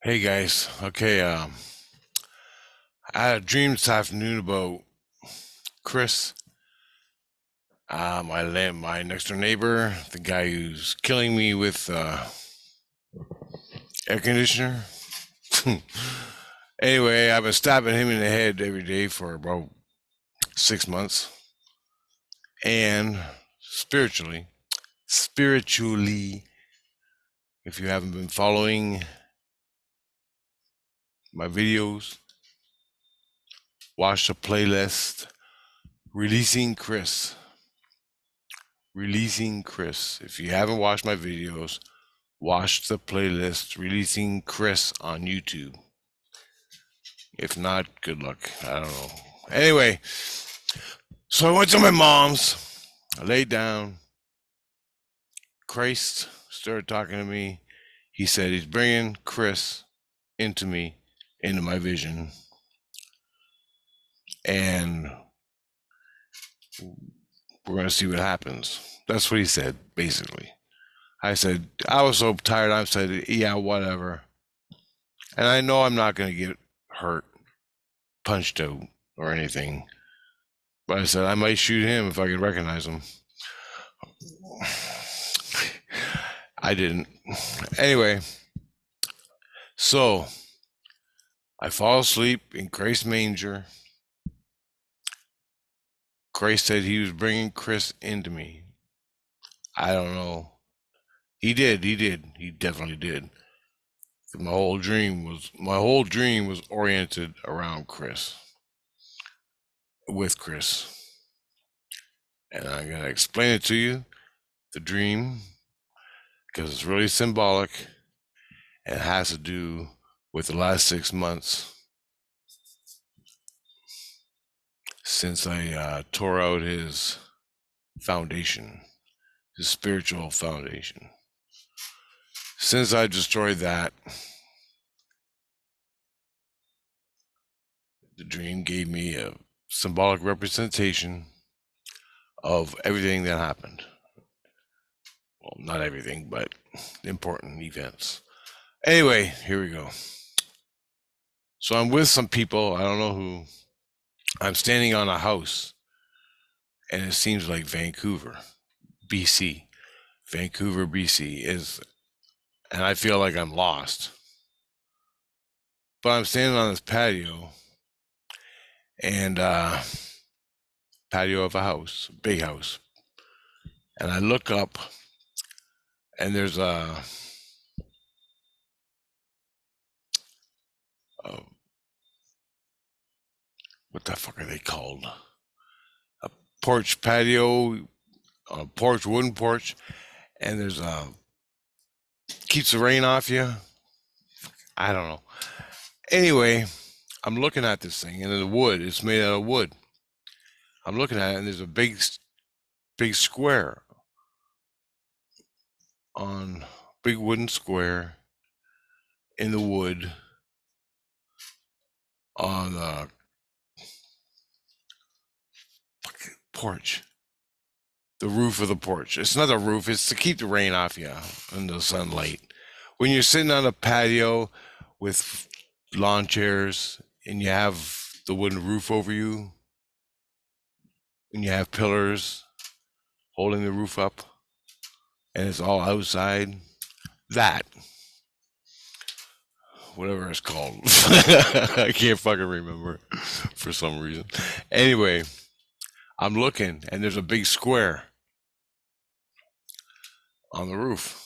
Hey guys, okay, I had a dream this afternoon about Chris, my next door neighbor, the guy who's killing me with air conditioner. Anyway, I've been stabbing him in the head every day for about 6 months, and spiritually, if you haven't been following my videos, watch the playlist Releasing Chris. Releasing Chris. If you haven't watched my videos, watch the playlist Releasing Chris on YouTube. If not, good luck. I don't know. Anyway, so I went to my mom's. I laid down. Christ started talking to me. He said he's bringing Chris into me, into my vision. And we're going to see what happens. That's what he said, basically. I said, I was so tired. I said, yeah, whatever. And I know I'm not going to get hurt, punched out, or anything. But I said, I might shoot him if I could recognize him. I didn't. Anyway, so I fall asleep in Christ's manger. Christ said he was bringing Chris into me. I don't know. He did. He definitely did. My whole dream was oriented around Chris, with Chris. And I'm going to explain it to you, the dream, because it's really symbolic and has to do with the last 6 months since I tore out his foundation, his spiritual foundation. Since I destroyed that, the dream gave me a symbolic representation of everything that happened. Well, not everything, but important events. Anyway, here we go. So I'm with some people, I don't know who. I'm standing on a house, and it seems like Vancouver, BC. Vancouver, BC is, and I feel like I'm lost. But I'm standing on this patio, and patio of a house, big house, and I look up, and there's a what the fuck are they called? A porch patio, a porch, wooden porch, and there's a keeps the rain off you. I don't know. Anyway, I'm looking at this thing, and the wood. It's made out of wood. I'm looking at it, and there's a big square on big wooden square in the wood on the porch, the roof of the porch. It's not a roof, it's to keep the rain off you and the sunlight. When you're sitting on a patio with lawn chairs and you have the wooden roof over you and you have pillars holding the roof up and it's all outside, that, whatever it's called. I can't fucking remember for some reason. Anyway, I'm looking and there's a big square on the roof.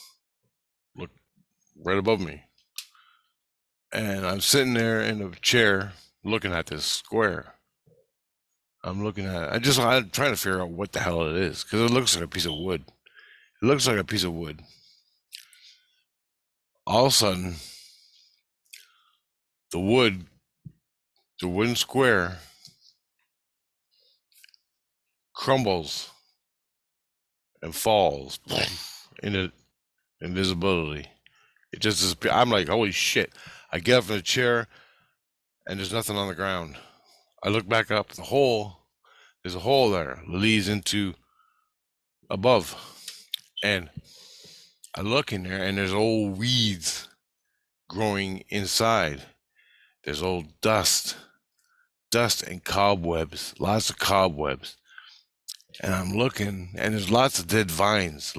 Look right above me. And I'm sitting there in a chair looking at this square. I'm looking at it. I'm trying to figure out what the hell it is because it looks like a piece of wood. It looks like a piece of wood. All of a sudden, the wood, the wooden square, crumbles and falls into invisibility. It just is. I'm like, holy shit! I get up from the chair and there's nothing on the ground. I look back up. There's a hole there, leads into above, and I look in there and there's old weeds growing inside. There's old dust and cobwebs, lots of cobwebs. And I'm looking, and there's lots of dead vines,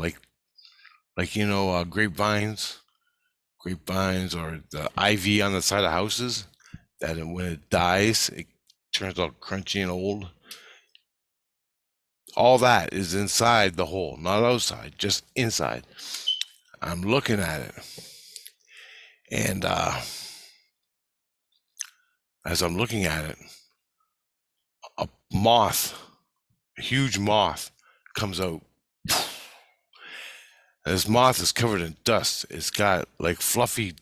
grapevines, or the ivy on the side of houses. That when it dies, it turns out crunchy and old. All that is inside the hole, not outside, just inside. I'm looking at it, and as I'm looking at it, a moth, a huge moth, comes out. And this moth is covered in dust. It's got like fluffy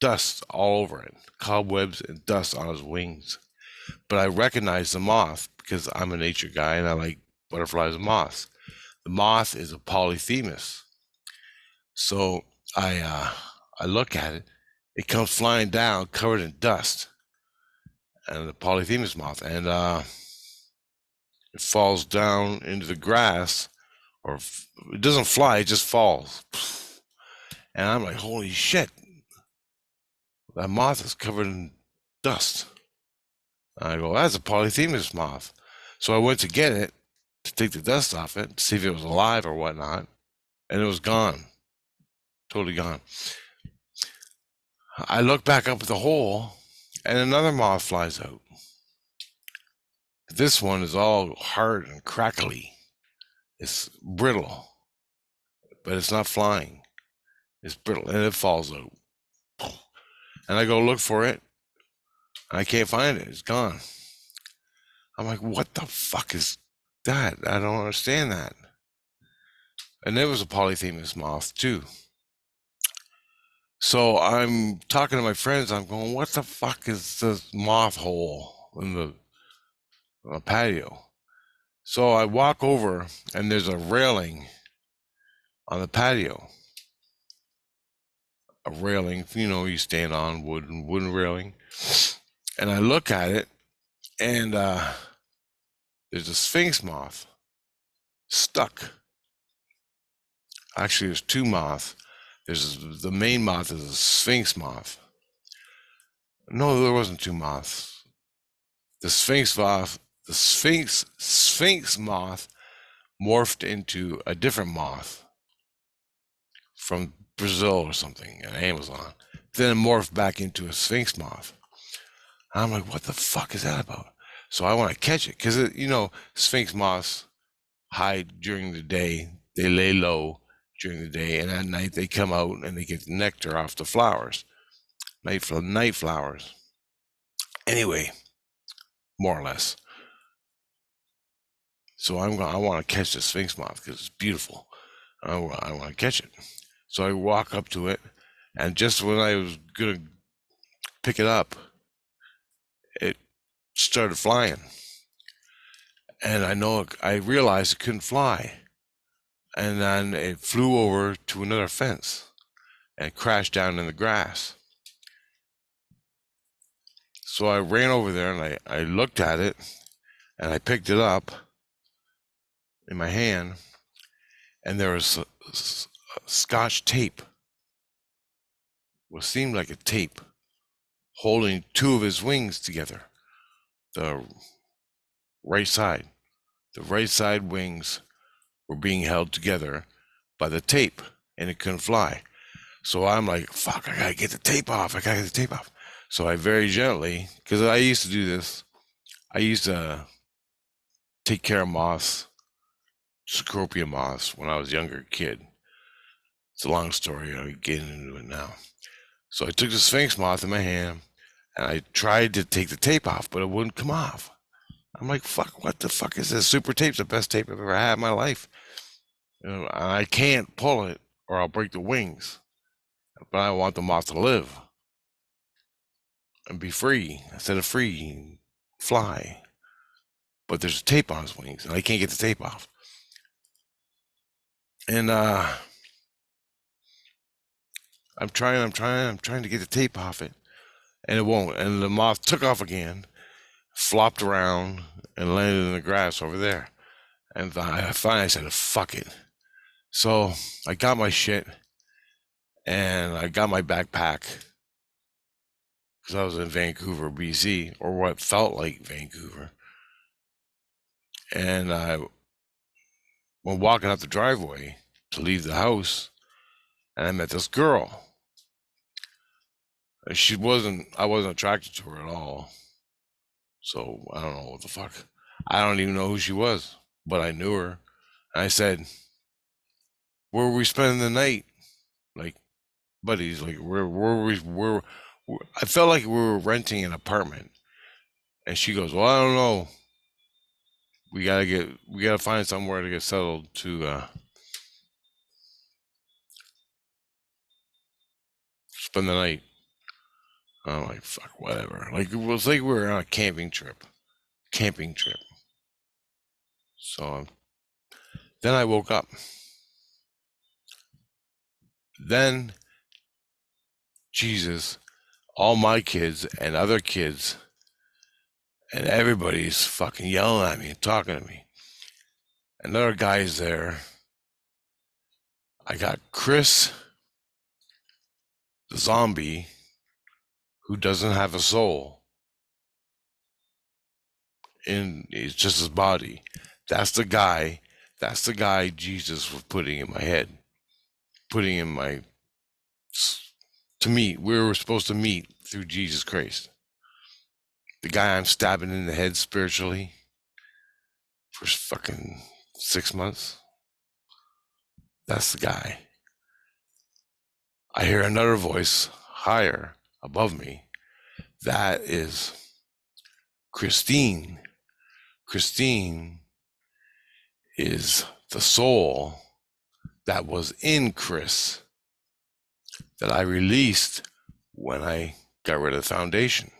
dust all over it, cobwebs and dust on his wings. But I recognize the moth because I'm a nature guy and I like butterflies and moths. The moth is a polyphemus. So I look at it. It comes flying down, covered in dust, and the polyphemus moth, and it falls down into the grass, or it doesn't fly, it just falls. And I'm like, holy shit, that moth is covered in dust. And I go, that's a polyphemus moth. So I went to get it, to take the dust off it, to see if it was alive or whatnot, and it was gone. Totally gone. I look back up at the hole, and another moth flies out. This one is all hard and crackly. It's brittle, but it's not flying. It's brittle, and it falls out. And I go look for it, and I can't find it. It's gone. I'm like, what the fuck is that? I don't understand that. And there was a polyphemus moth too. So I'm talking to my friends. I'm going, what the fuck is this moth hole in the patio? So I walk over, and there's a railing on the patio. A railing, you stand on wooden railing. And I look at it, and there's a sphinx moth stuck. Actually, there's two moths. There's the main moth is a sphinx moth. No, there wasn't two moths. The sphinx moth morphed into a different moth from Brazil or something, an Amazon. Then it morphed back into a sphinx moth. And I'm like, what the fuck is that about? So I want to catch it because sphinx moths hide during the day. They lay low during the day, and at night they come out and they get the nectar off the flowers. Night flowers. Anyway, more or less. So I want to catch the sphinx moth because it's beautiful. I want to catch it. So I walk up to it, and just when I was gonna pick it up, it started flying, and I realized it couldn't fly, and then it flew over to another fence and crashed down in the grass. So I ran over there and I looked at it, and I picked it up in my hand, and there was a Scotch tape, what seemed like a tape, holding two of his wings together. The right side wings were being held together by the tape, and it couldn't fly. So I'm like, fuck, I gotta get the tape off. So I very gently, because I used to do this, I used to take care of moths, scorpion moths, when I was a younger kid. It's a long story. I'm getting into it now. So I took the sphinx moth in my hand, and I tried to take the tape off, but it wouldn't come off. I'm like, fuck, what the fuck is this? Super tape's the best tape I've ever had in my life. I can't pull it or I'll break the wings. But I want the moth to live and be free. Instead of free, fly. But there's tape on his wings, and I can't get the tape off. And I'm trying to get the tape off it, and it won't. And the moth took off again, flopped around, and landed in the grass over there. And finally I said, fuck it. So I got my shit, and I got my backpack, because I was in Vancouver, BC, or what felt like Vancouver. And I went walking up the driveway to leave the house, and I met this girl. And I wasn't attracted to her at all. So I don't know what the fuck. I don't even know who she was, but I knew her. And I said, "Where were we spending the night?" Like, buddies, like, I felt like we were renting an apartment. And she goes, "Well, I don't know. We gotta find somewhere to get settled to spend the night." I'm like, "Fuck, whatever." Like, it was like we were on a camping trip. Camping trip. So then I woke up. Then Jesus, all my kids and other kids and everybody's fucking yelling at me and talking to me. Another guy's there. I got Chris, the zombie, who doesn't have a soul. It's just his body. That's the guy. That's the guy Jesus was putting in my head, putting in my to meet. We were supposed to meet through Jesus Christ. The guy I'm stabbing in the head spiritually for fucking 6 months. That's the guy. I hear another voice higher above me. That is Christine. Christine is the soul that was in Chris that I released when I got rid of the foundation.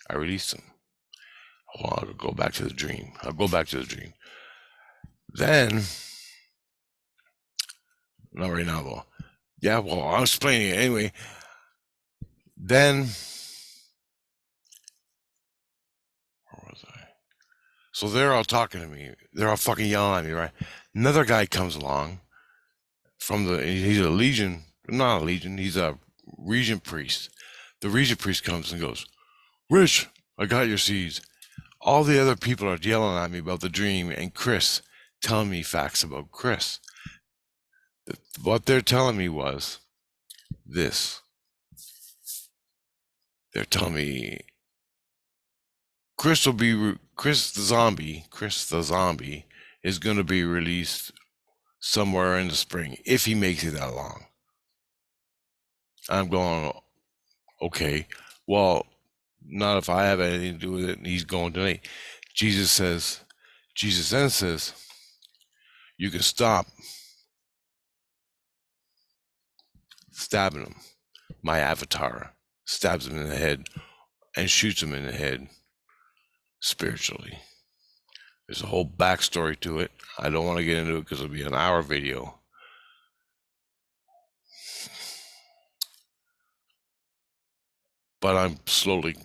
I released him. I'll go back to the dream. Then, not right now though. Yeah, well, I'm explaining it anyway. Then, where was I? So they're all talking to me. They're all fucking yelling at me, right? Another guy comes along he's a legion, not a legion, he's a regent priest. The regent priest comes and goes, "Rich, I got your seeds." All the other people are yelling at me about the dream and Chris telling me facts about Chris. What they're telling me was this. They're telling me Chris the zombie is going to be released somewhere in the spring if he makes it that long. I'm going, okay, well, not if I have anything to do with it and he's going tonight. Jesus then says, you can stop stabbing him. My avatar stabs him in the head and shoots him in the head spiritually. There's a whole backstory to it. I don't want to get into it because it'll be an hour video. But I'm slowly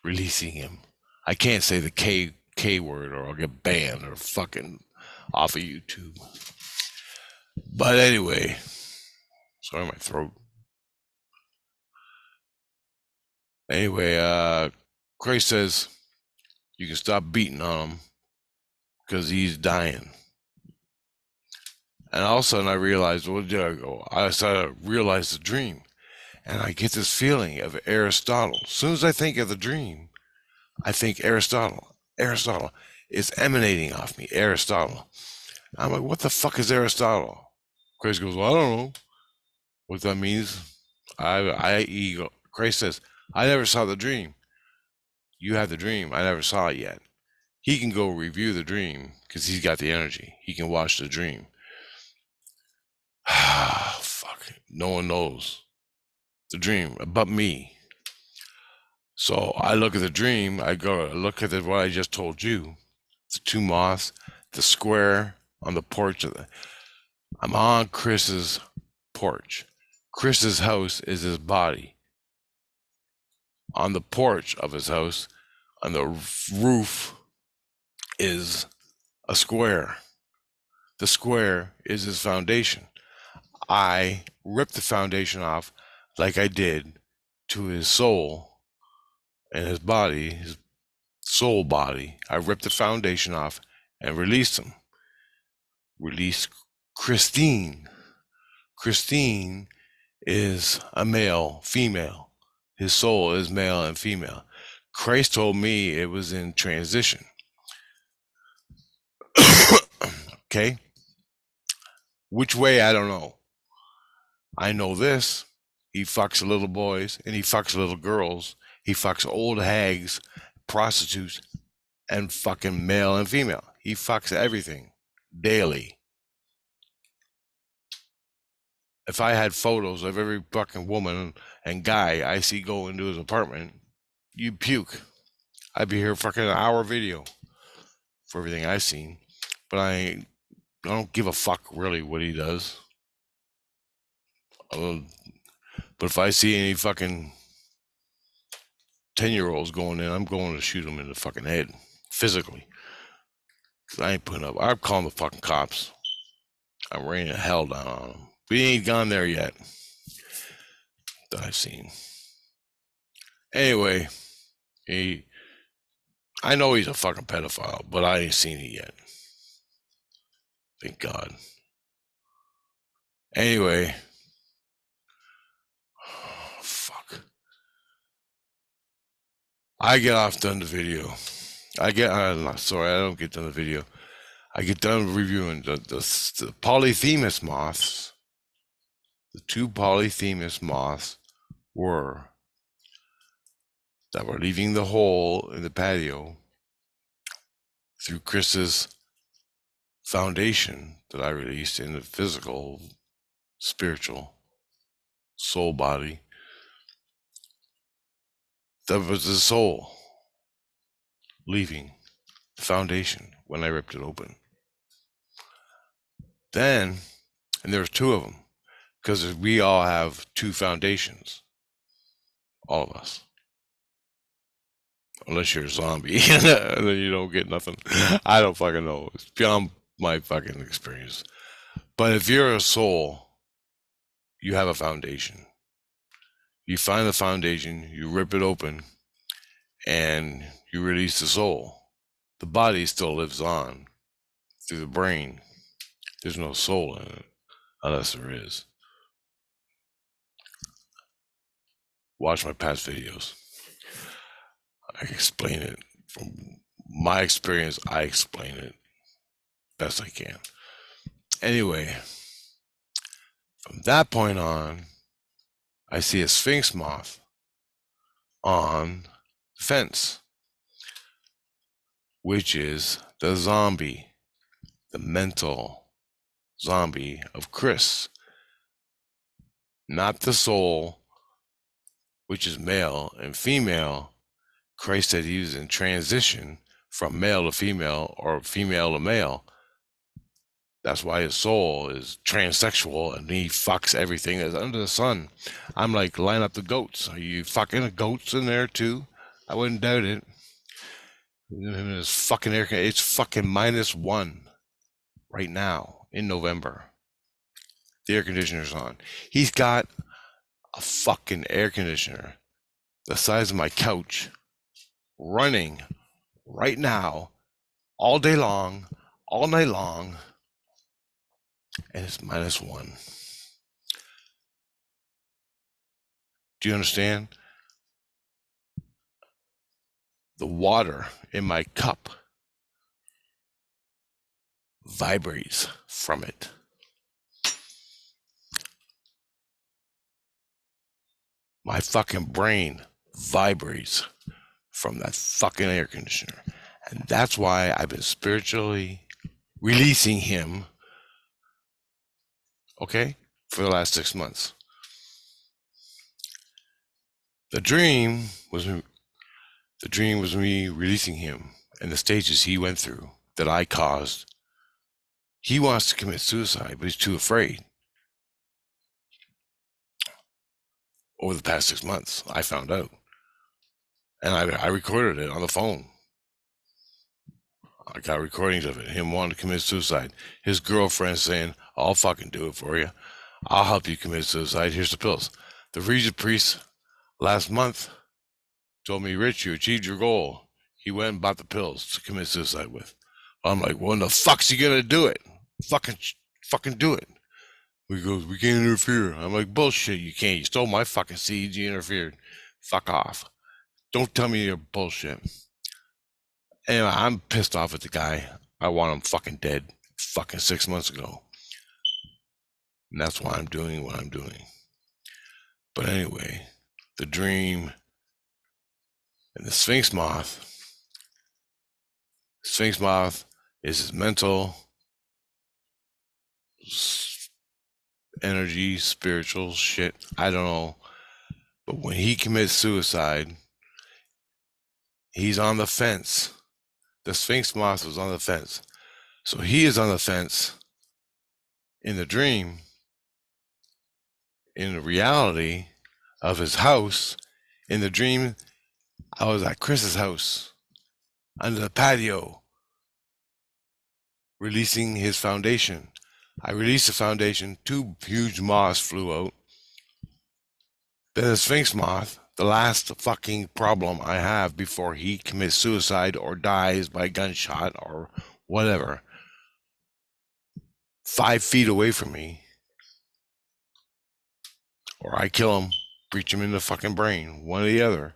releasing him. I can't say the K word or I'll get banned or fucking off of YouTube. But anyway, sorry, my throat. Anyway, Christ says you can stop beating on him because he's dying. And all of a sudden I realized, where did I go? I started to realize the dream. And I get this feeling of Aristotle. As soon as I think of the dream, I think Aristotle. Aristotle is emanating off me. Aristotle. I'm like, what the fuck is Aristotle? Christ goes, well, I don't know what that means. Christ says, I never saw the dream. You had the dream. I never saw it yet. He can go review the dream because he's got the energy. He can watch the dream. Fuck. No one knows the dream but me. So I look at the dream. I look at what I just told you. The two moths, the square on the porch. I'm on Chris's porch. Chris's house is his body. On the porch of his house, on the roof, is a square. The square is his foundation. I ripped the foundation off like I did to his soul and his body, his soul body. I ripped the foundation off and released him. Released Christine. Christine is a male, female. His soul is male and female. Christ told me it was in transition. Okay? Which way, I don't know. I know this. He fucks little boys and he fucks little girls. He fucks old hags, prostitutes, and fucking male and female. He fucks everything daily. If I had photos of every fucking woman and guy I see go into his apartment, you'd puke. I'd be here fucking an hour video for everything I've seen. But I don't give a fuck really what he does. But if I see any fucking 10-year-olds going in, I'm going to shoot them in the fucking head, physically. Because I ain't putting up. I'm calling the fucking cops. I'm raining hell down on them. We ain't gone there yet that I've seen. Anyway, I know he's a fucking pedophile, but I ain't seen it yet. Thank God. Anyway, fuck. I get off done the video. I don't get done the video. I get done reviewing the polyphemus moths. The two polyphemus moths that were leaving the hole in the patio through Chris's foundation that I released in the physical, spiritual, soul body. That was the soul leaving the foundation when I ripped it open. Then, and there was two of them, because we all have two foundations. All of us. Unless you're a zombie, then you don't get nothing. I don't fucking know. It's beyond my fucking experience. But if you're a soul, you have a foundation. You find the foundation, you rip it open, and you release the soul. The body still lives on through the brain. There's no soul in it, unless there is. Watch my past videos. I explain it. From my experience, I explain it best I can. Anyway, from that point on, I see a sphinx moth on the fence, which is the zombie, the mental zombie of Chris. Not the soul, which is male and female. Christ said he was in transition from male to female or female to male. That's why his soul is transsexual and he fucks everything that's under the sun. I'm like, line up the goats. Are you fucking goats in there too? I wouldn't doubt it. It's fucking it's fucking -1 right now in November. The air conditioner's on. He's got a fucking air conditioner the size of my couch running right now, all day long, all night long, and it's -1. Do you understand? The water in my cup vibrates from it. My fucking brain vibrates from that fucking air conditioner. And that's why I've been spiritually releasing him, okay, for the last 6 months. The dream was me releasing him and the stages he went through that I caused. He wants to commit suicide, but he's too afraid. Over the past 6 months, I found out. And I recorded it on the phone. I got recordings of it. Him wanting to commit suicide. His girlfriend saying, I'll fucking do it for you. I'll help you commit suicide. Here's the pills. The Regent priest last month told me, Rich, you achieved your goal. He went and bought the pills to commit suicide with. I'm like, when the fuck's he gonna do it? Fucking do it. He goes, we can't interfere. I'm like, bullshit, you can't. You stole my fucking seeds, you interfered. Fuck off. Don't tell me you're bullshit. Anyway, I'm pissed off at the guy. I want him fucking dead fucking 6 months ago. And that's why I'm doing what I'm doing. But anyway, the dream and the Sphinx moth. Sphinx moth is his mental energy, spiritual shit. I don't know. But when he commits suicide, he's on the fence. The Sphinx moth was on the fence. So he is on the fence in the dream, in the reality of his house. In the dream, I was at Chris's house under the patio releasing his foundation. I released the foundation, 2 huge moths flew out. Then the Sphinx moth, the last fucking problem I have before he commits suicide or dies by gunshot or whatever, 5 feet away from me, or I kill him, breach him in the fucking brain, one or the other.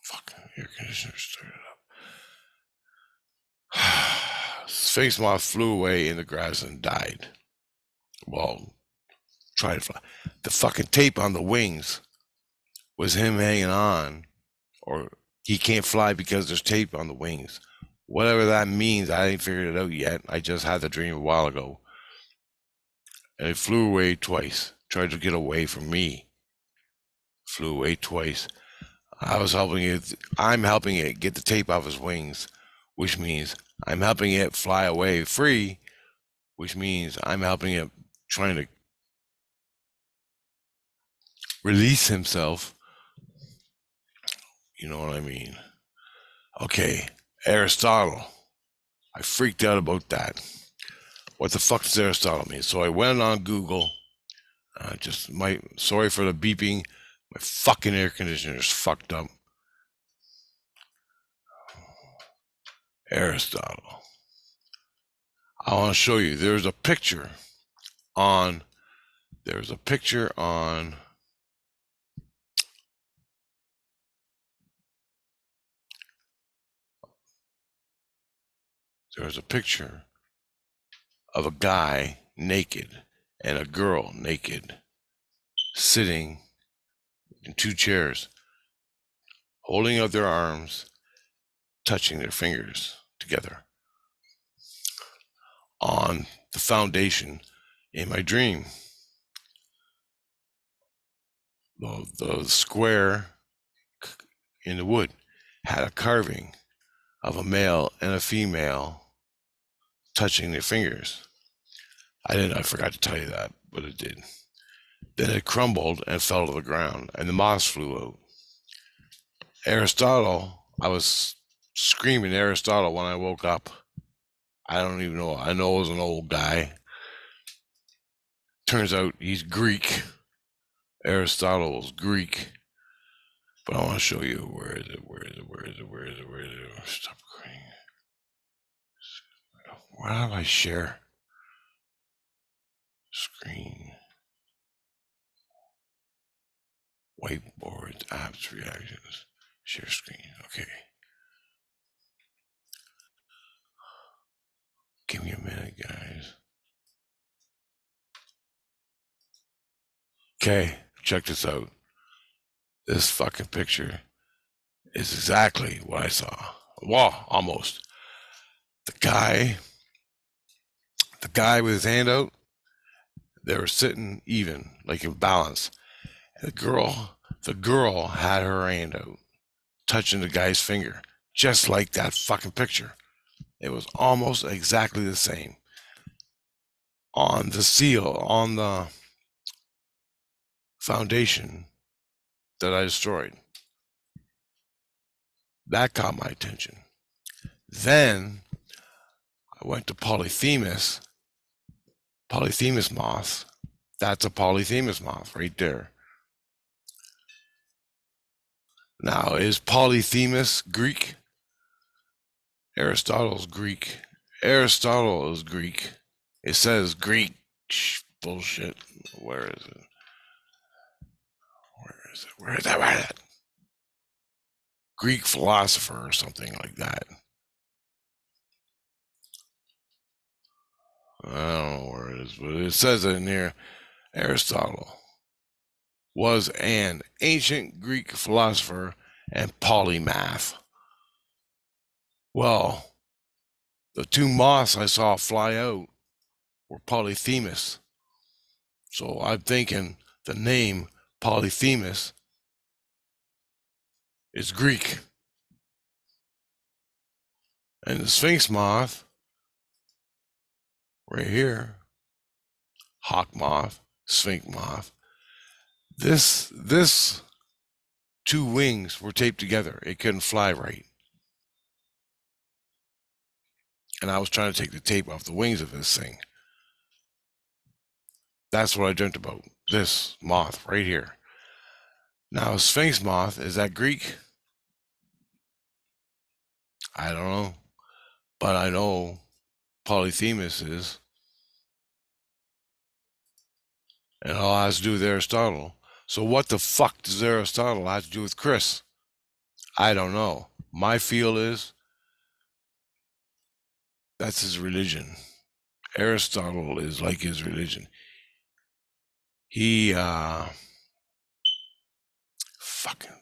Fucking air conditioner started up. Sphinx moth flew away in the grass and died. Well, tried to fly. The fucking tape on the wings was him hanging on, or he can't fly because there's tape on the wings. Whatever that means, I ain't figured it out yet. I just had the dream a while ago. And it flew away twice. Tried to get away from me. Flew away twice. I'm helping it get the tape off his wings, which means I'm helping it fly away free, which means I'm helping it trying to release himself. You know what I mean? Okay, Aristotle. I freaked out about that. What the fuck does Aristotle mean? So I went on Google. Sorry for the beeping. My fucking air conditioner's fucked up. Aristotle. I want to show you. There's a picture on. There's a picture on. There's a picture of a guy naked and a girl naked sitting in 2 chairs, holding out their arms, touching their fingers together on the foundation in my dream. The square in the wood had a carving of a male and a female touching their fingers. I forgot to tell you that, but it did. Then it crumbled and fell to the ground, and the moths flew out. Aristotle, I was screaming Aristotle when I woke up. I don't even know. I know it was an old guy. Turns out he's Greek. Aristotle was Greek. But I want to show you. Where is it? Stop crying. Why do I share? Screen. Whiteboards, apps, reactions. Share screen. Okay. Give me a minute, guys. Okay, check this out. This fucking picture is exactly what I saw. Well, almost. The guy with his hand out, they were sitting even, like in balance. And the girl had her hand out, touching the guy's finger, just like that fucking picture. It was almost exactly the same. On the seal, on the foundation that I destroyed. That caught my attention. Then I went to Polyphemus Polyphemus moth. That's a polyphemus moth right there. Now, is Polyphemus Greek? Aristotle's Greek. Aristotle is Greek. It says Greek. Bullshit. Where is it? Where is it? Where is that? Where is that? Greek philosopher or something like that. I don't know where it is, but it says it in here. Aristotle was an ancient Greek philosopher and polymath. Well, the two moths I saw fly out were Polyphemus. So I'm thinking the name Polyphemus is Greek. And the Sphinx moth, right here, hawk moth, sphinx moth, this two wings were taped together. It couldn't fly right. And I was trying to take the tape off the wings of this thing. That's what I dreamt about. This moth right here. Now, Sphinx moth, is that Greek? I don't know. But I know Polyphemus is. And it all has to do with Aristotle. So what the fuck does Aristotle have to do with Chris? I don't know. My feel is that's his religion. Aristotle is like his religion. He fucking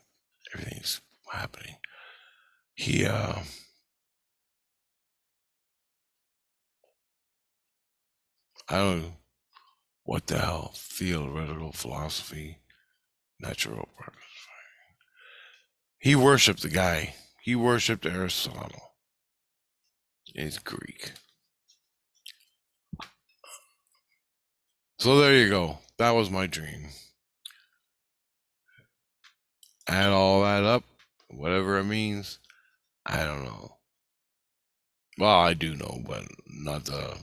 everything's happening. He I don't know what the hell, theoretical philosophy, natural practice. He worshipped the guy. He worshipped Aristotle. It's Greek. So there you go. That was my dream. Add all that up, whatever it means, I don't know. Well, I do know, but not the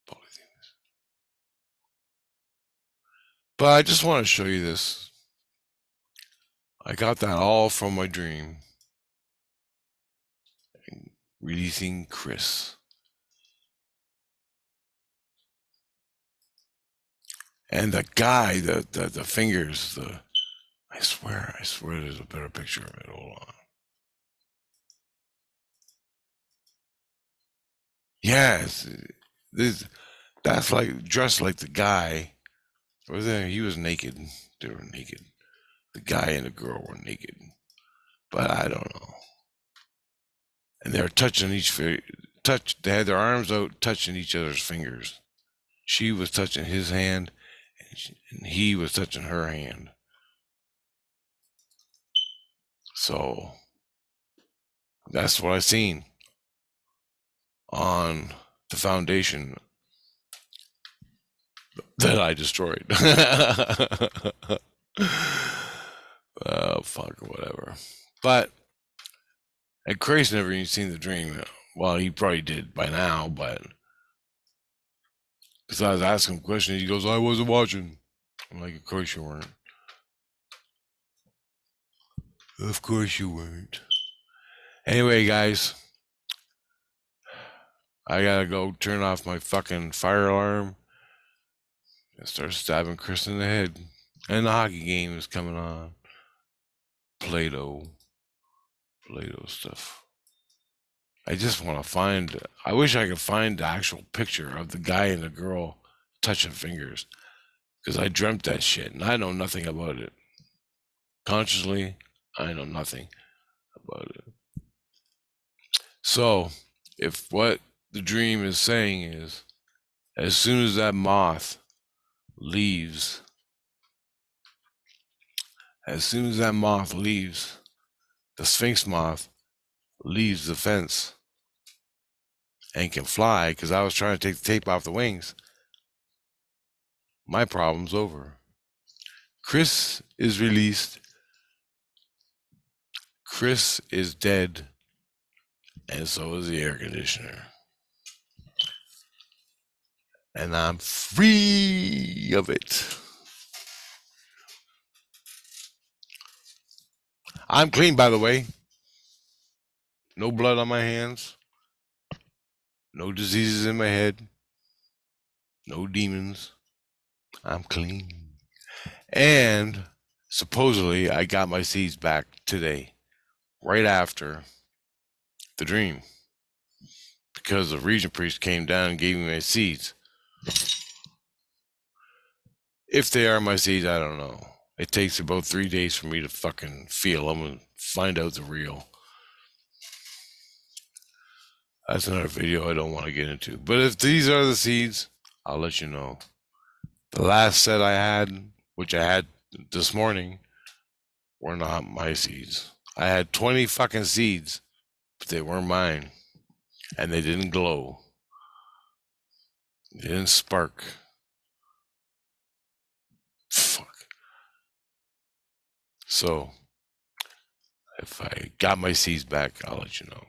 polytheist. But I just want to show you this. I got that all from my dream. Releasing Chris. And the guy, the fingers, I swear there's a better picture of it. Hold on. Yes, that's like dressed like the guy. Or there, he was naked. They were naked. The guy and the girl were naked. But I don't know. And they're touching they had their arms out touching each other's fingers. She was touching his hand and he was touching her hand. So that's what I seen on the foundation that I destroyed. Oh, fuck, whatever. But and Craig's never even seen the dream. Well, he probably did by now, but because I was asking him questions, he goes, "I wasn't watching." I'm like, "Of course you weren't. Of course you weren't." Anyway, guys, I gotta go turn off my fucking fire alarm and start stabbing Chris in the head. And the hockey game is coming on. Play-Doh stuff. I just want to find. I wish I could find the actual picture of the guy and the girl touching fingers, because I dreamt that shit and I know nothing about it. Consciously, I know nothing about it. So, if what the dream is saying is, as soon as that moth leaves, the Sphinx moth leaves the fence and can fly, because I was trying to take the tape off the wings, my problem's over. Chris is released. Chris is dead, and so is the air conditioner. and I'm free of it. I'm clean, by the way. No blood on my hands. No diseases in my head. No demons. I'm clean. And supposedly, I got my seeds back today, right after the dream, because the region priest came down and gave me my seeds. If they are my seeds, I don't know. It takes about 3 days for me to fucking feel them and find out the real. That's another video I don't want to get into. But if these are the seeds, I'll let you know. The last set I had, which I had this morning, were not my seeds. I had 20 fucking seeds, but they weren't mine. And they didn't glow. They didn't spark. Fuck. So, if I got my seeds back, I'll let you know.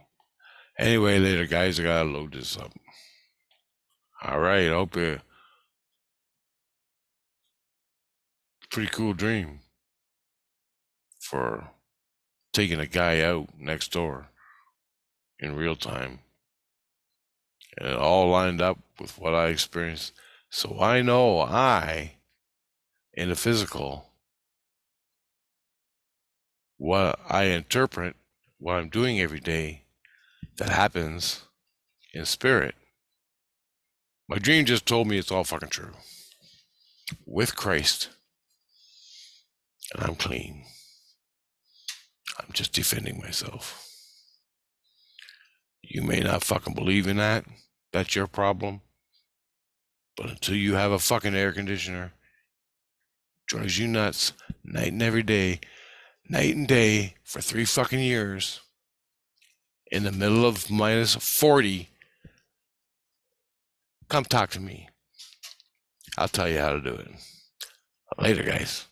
Anyway, later, guys, I gotta load this up. All right, I hope you. Pretty cool dream for taking a guy out next door in real time. And it all lined up with what I experienced. So I know in the physical, what I interpret, what I'm doing every day, that happens in spirit. My dream just told me it's all fucking true. With Christ. And I'm clean. I'm just defending myself. You may not fucking believe in that. That's your problem. But until you have a fucking air conditioner, drives you nuts, night and day for 3 fucking years, in the middle of minus 40, come talk to me. I'll tell you how to do it. Later, guys.